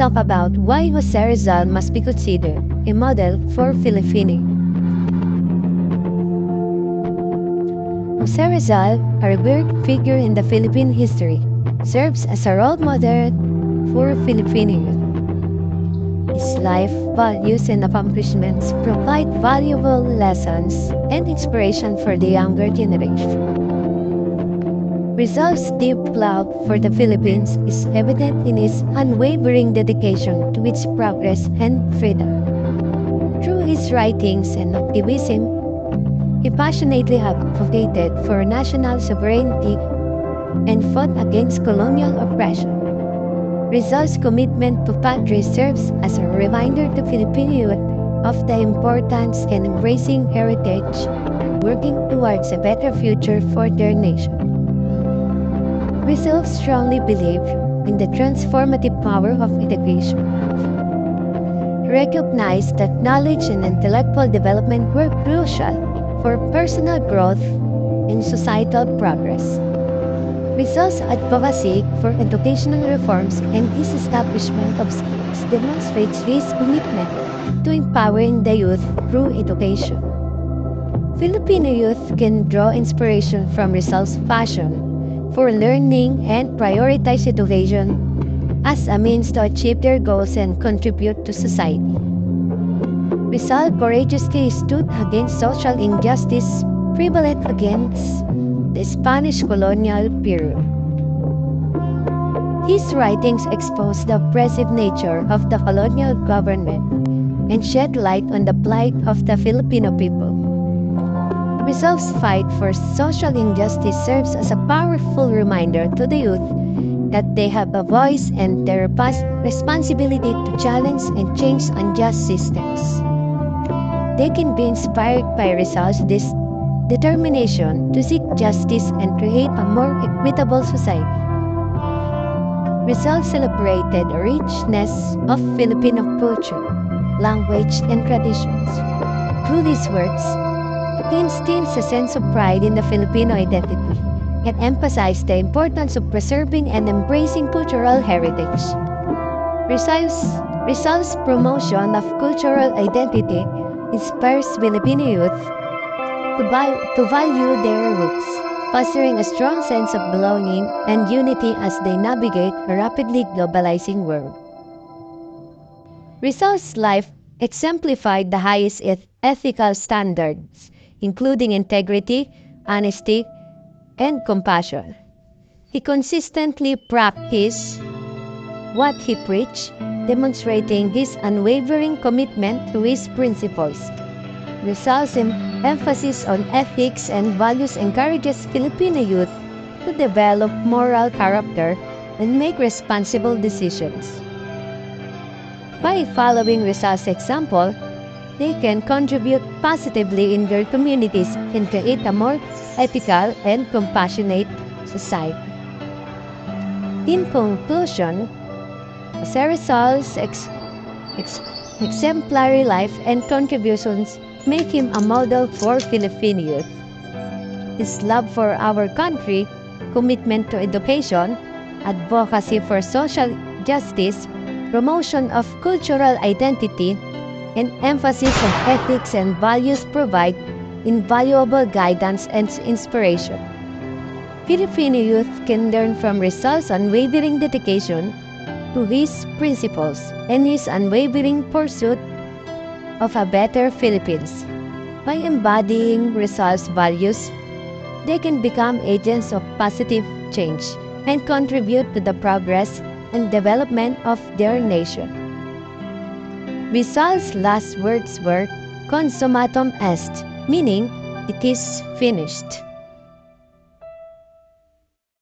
talk about why Jose Rizal must be considered a model for Filipino. Jose Rizal, a revered figure in the Philippine history, serves as a role model for Filipino youth. His life, values, and accomplishments provide valuable lessons and inspiration for the younger generation. Rizal's deep love for the Philippines is evident in his unwavering dedication to its progress and freedom. Through his writings and activism, he passionately advocated for national sovereignty and fought against colonial oppression. Rizal's commitment to country serves as a reminder to Filipino youth of the importance in embracing heritage, working towards a better future for their nation. Rizal strongly believed in the transformative power of education. He recognized that knowledge and intellectual development were crucial for personal growth and societal progress. Rizal's advocacy for educational reforms and his establishment of schools demonstrates his commitment to empowering the youth through education. Filipino youth can draw inspiration from Rizal's passion for learning and prioritize education as a means to achieve their goals and contribute to society. Rizal courageously stood against social injustice prevalent against the Spanish colonial period. His writings expose the oppressive nature of the colonial government and shed light on the plight of the Filipino people. Rizal's fight for social injustice serves as a powerful reminder to the youth that they have a voice and their responsibility to challenge and change unjust systems. They can be inspired by Rizal's determination to seek justice and create a more equitable society. Rizal celebrated the richness of Filipino culture, language, and traditions. Through these works, he instills a sense of pride in the Filipino identity and emphasized the importance of preserving and embracing cultural heritage. Rizal's promotion of cultural identity inspires Filipino youth to value their roots, fostering a strong sense of belonging and unity as they navigate a rapidly globalizing world. Rizal's life exemplified the highest ethical standards, including integrity, honesty, and compassion. He consistently practiced what he preached, demonstrating his unwavering commitment to his principles. Rizal's emphasis on ethics and values encourages Filipino youth to develop moral character and make responsible decisions. By following Rizal's example, they can contribute positively in their communities and create a more ethical and compassionate society. In conclusion, Jose Rizal's exemplary life and contributions make him a model for Filipino youth. His love for our country, commitment to education, advocacy for social justice, promotion of cultural identity, and emphasis on ethics and values provide invaluable guidance and inspiration. Filipino youth can learn from Rizal's unwavering dedication to his principles and his unwavering pursuit of a better Philippines. By embodying Rizal's values, they can become agents of positive change and contribute to the progress and development of their nation. Rizal's last words were "Consummatum est," meaning it is finished.